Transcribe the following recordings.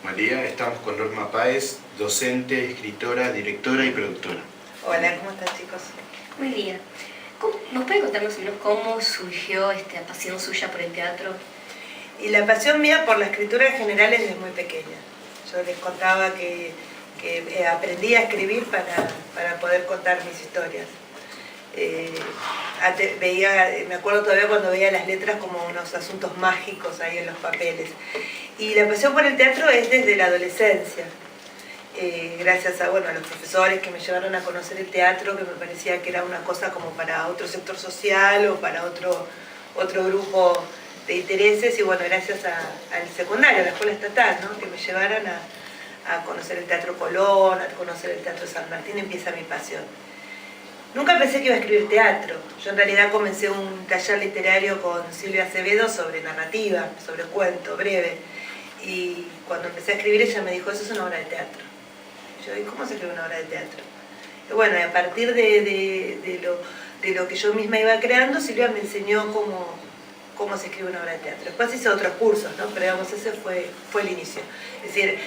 María, estamos con Norma Páez, docente, escritora, directora y productora. Hola, ¿cómo están, chicos? Buen día. ¿Nos puede contar más o menos cómo surgió esta pasión suya por el teatro? Y la pasión mía por la escritura en general es desde muy pequeña. Yo les contaba que aprendí a escribir para poder contar mis historias. Me acuerdo todavía cuando veía las letras como unos asuntos mágicos ahí en los papeles. Y la pasión por el teatro es desde la adolescencia. Gracias a los profesores que me llevaron a conocer el teatro, que me parecía que era una cosa como para otro sector social o para otro grupo de intereses, y gracias al secundario, a la escuela estatal, ¿no? Que me llevaron a conocer el Teatro Colón, a conocer el Teatro San Martín, empieza mi pasión. Nunca pensé que iba a escribir teatro. Yo en realidad comencé un taller literario con Silvia Acevedo sobre narrativa, sobre cuento breve, y cuando empecé a escribir ella me dijo, eso es una obra de teatro. Y yo, ¿y cómo se escribe una obra de teatro? Y a partir de lo que yo misma iba creando, Silvia me enseñó cómo se escribe una obra de teatro. Después hice otros cursos, ¿no? Pero ese fue el inicio. Es decir,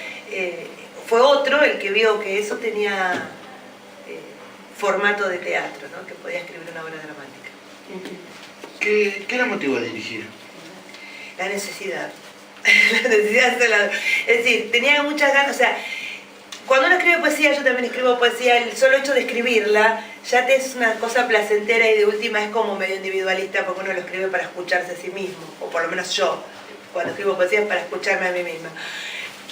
fue otro el que vio que eso tenía formato de teatro, ¿no? Que podía escribir una obra dramática. ¿Qué la motivó a dirigir? La necesidad. La necesidad de hacerla. Es decir, tenía muchas ganas, o sea, cuando uno escribe poesía, yo también escribo poesía, el solo hecho de escribirla ya te es una cosa placentera, y de última es como medio individualista porque uno lo escribe para escucharse a sí mismo, o por lo menos yo, cuando escribo poesía es para escucharme a mí misma.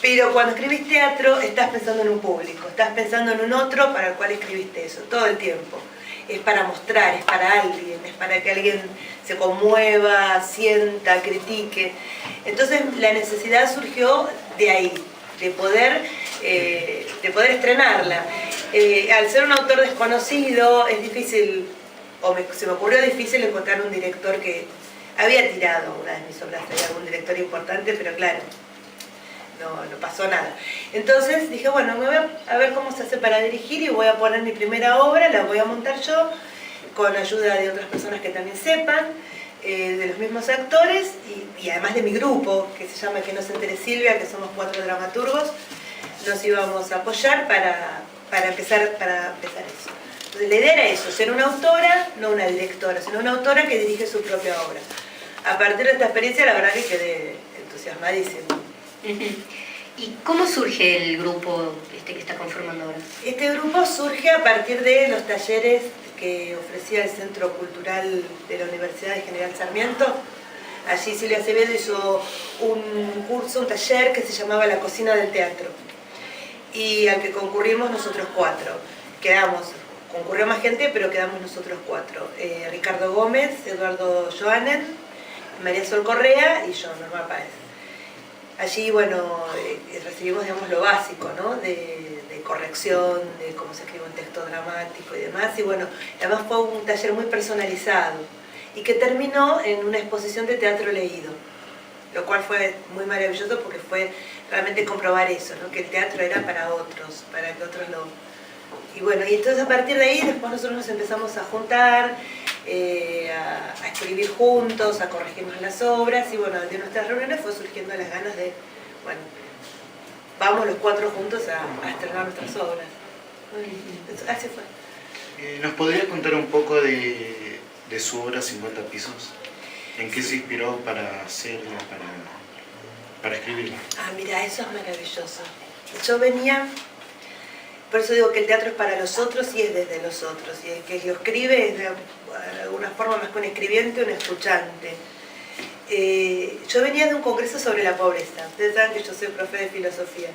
Pero cuando escribís teatro estás pensando en un público, estás pensando en un otro para el cual escribiste eso, todo el tiempo. Es para mostrar, es para alguien, es para que alguien se conmueva, sienta, critique. Entonces la necesidad surgió de ahí, de poder estrenarla. Al ser un autor desconocido es difícil, se me ocurrió difícil encontrar un director que había tirado una de mis obras, había algún director importante, pero claro, no pasó nada. Entonces dije, me voy a ver cómo se hace para dirigir, y voy a poner mi primera obra, la voy a montar yo, con ayuda de otras personas que también sepan, de los mismos actores, y además de mi grupo, que se llama Que no se entere Silvia, que somos 4 dramaturgos, nos íbamos a apoyar para empezar eso. Entonces la idea era eso, ser una autora, no una directora, sino una autora que dirige su propia obra. A partir de esta experiencia, la verdad que quedé entusiasmadísima. ¿Y cómo surge el grupo que está conformando ahora? Este grupo surge a partir de los talleres que ofrecía el Centro Cultural de la Universidad de General Sarmiento. Allí Silvia Acevedo hizo un taller que se llamaba La Cocina del Teatro, y al que concurrimos nosotros 4. Concurrió más gente, pero quedamos nosotros 4. Ricardo Gómez, Eduardo Joanen, María Sol Correa y yo, Norma Páez. Allí, recibimos, lo básico, ¿no? De corrección, de cómo se escribe un texto dramático y demás. Y además fue un taller muy personalizado y que terminó en una exposición de teatro leído, lo cual fue muy maravilloso porque fue realmente comprobar eso, ¿no? Que el teatro era para otros, para que otros lo... Y entonces a partir de ahí después nosotros nos empezamos a juntar, a escribir juntos, a corregirnos las obras, y de nuestras reuniones fue surgiendo las ganas de, vamos los 4 juntos a estrenar nuestras obras. Así fue. ¿Nos podría contar un poco de su obra 50 pisos? ¿En qué se inspiró para hacerla, para escribirla? Mira, eso es maravilloso. Yo venía... Por eso digo que el teatro es para los otros y es desde los otros. Y el que lo escribe es de alguna forma más que un escribiente, un escuchante. Yo venía de un congreso sobre la pobreza. Ustedes saben que yo soy profe de filosofía.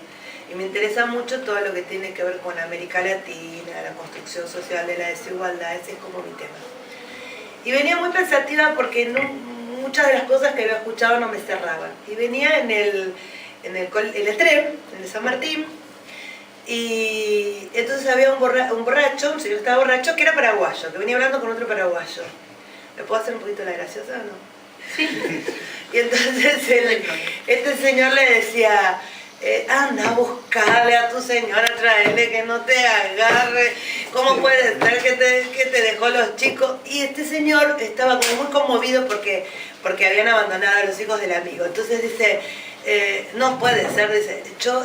Y me interesa mucho todo lo que tiene que ver con América Latina, la construcción social de la desigualdad. Ese es como mi tema. Y venía muy pensativa porque muchas de las cosas que había escuchado no me cerraban. Y venía en el ETREM, en el San Martín. Y entonces había un borracho, un señor que estaba borracho, que era paraguayo, que venía hablando con otro paraguayo. ¿Me puedo hacer un poquito la graciosa o no? Sí. Y entonces este señor le decía, anda a buscarle a tu señora, traerle que no te agarre, ¿cómo puede ser que te dejó los chicos? Y este señor estaba como muy conmovido porque habían abandonado a los hijos del amigo. Entonces dice, no puede ser, dice, yo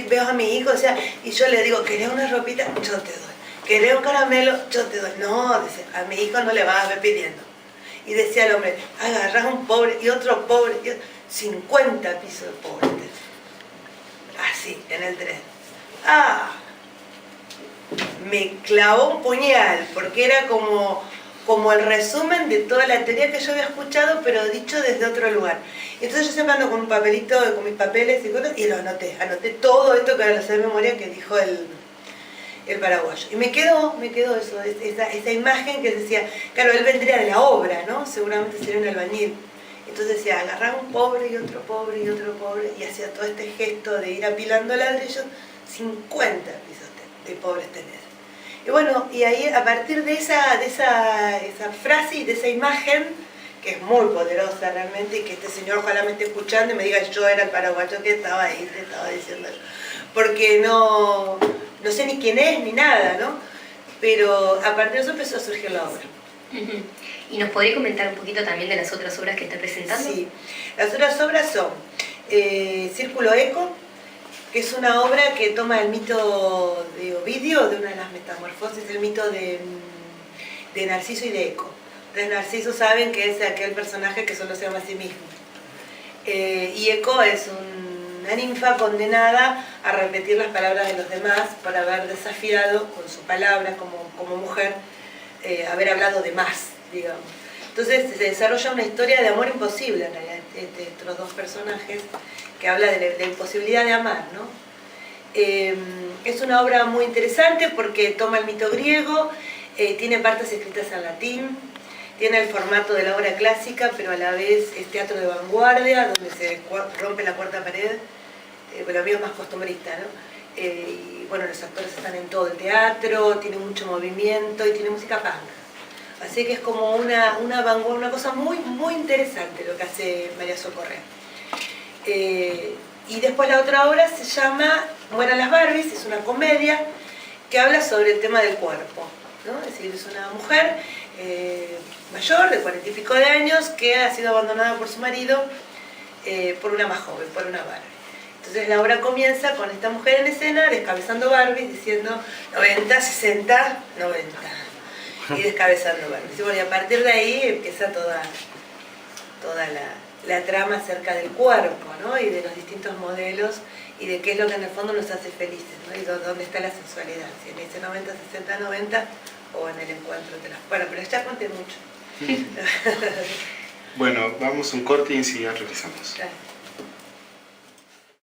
veo a mi hijo, o sea, y yo le digo, ¿querés una ropita? Yo te doy. ¿Querés un caramelo? Yo te doy. No, dice, a mi hijo no le vas a ver pidiendo. Y decía el hombre, agarrás un pobre y otro pobre, 50 pisos de pobre. Así, en el tren. ¡Ah! Me clavó un puñal, porque era como el resumen de toda la teoría que yo había escuchado, pero dicho desde otro lugar. Entonces yo siempre ando con un papelito, con mis papeles y cosas, y lo anoté todo esto que ahora lo sé de memoria que dijo el paraguayo. Y me quedó eso, esa imagen que decía, claro, él vendría de la obra, ¿no? Seguramente sería un albañil. Entonces decía, agarraba un pobre y otro pobre y otro pobre, y hacía todo este gesto de ir apilando ladrillos, 50 pisos de pobres tenés. Y bueno, y ahí a partir de esa frase y de esa imagen, que es muy poderosa realmente, y que este señor ojalá me esté escuchando y me diga, yo era el paraguayo que estaba ahí, te estaba diciendo yo. Porque no sé ni quién es ni nada, ¿no? Pero a partir de eso empezó a surgir la obra. ¿Y nos podría comentar un poquito también de las otras obras que está presentando? Sí, las otras obras son Círculo Eco, que es una obra que toma el mito de Ovidio, de una de las metamorfosis, el mito de Narciso y de Eco. Entonces Narciso saben que es aquel personaje que solo se llama a sí mismo. Y Eco es una ninfa condenada a repetir las palabras de los demás por haber desafiado con su palabra como mujer, haber hablado de más, digamos. Entonces se desarrolla una historia de amor imposible en realidad entre estos dos personajes, que habla de la imposibilidad de amar, ¿no? Es una obra muy interesante porque toma el mito griego, tiene partes escritas en latín, tiene el formato de la obra clásica, pero a la vez es teatro de vanguardia, donde se rompe la cuarta pared, lo mío es más costumbrista, ¿no? Y bueno, los actores están en todo el teatro, tiene mucho movimiento y tiene música punk. Así que es como una vanguardia, una cosa muy, muy interesante lo que hace María Socorrea. Y después la otra obra se llama Mueran las Barbies, es una comedia que habla sobre el tema del cuerpo, ¿no? Es decir, es una mujer mayor, de 40 y pico de años, que ha sido abandonada por su marido por una más joven, por una Barbie. Entonces la obra comienza con esta mujer en escena descabezando Barbies, diciendo 90, 60, 90, y descabezando Barbies. Y bueno, y a partir de ahí empieza toda la trama acerca del cuerpo, ¿no? Y de los distintos modelos y de qué es lo que en el fondo nos hace felices, ¿no? Y dónde está la sensualidad, si en ese 90, 60, 90 o en el encuentro de las... Bueno, pero ya conté mucho. Bueno, vamos a un corte y enseguida regresamos. Claro.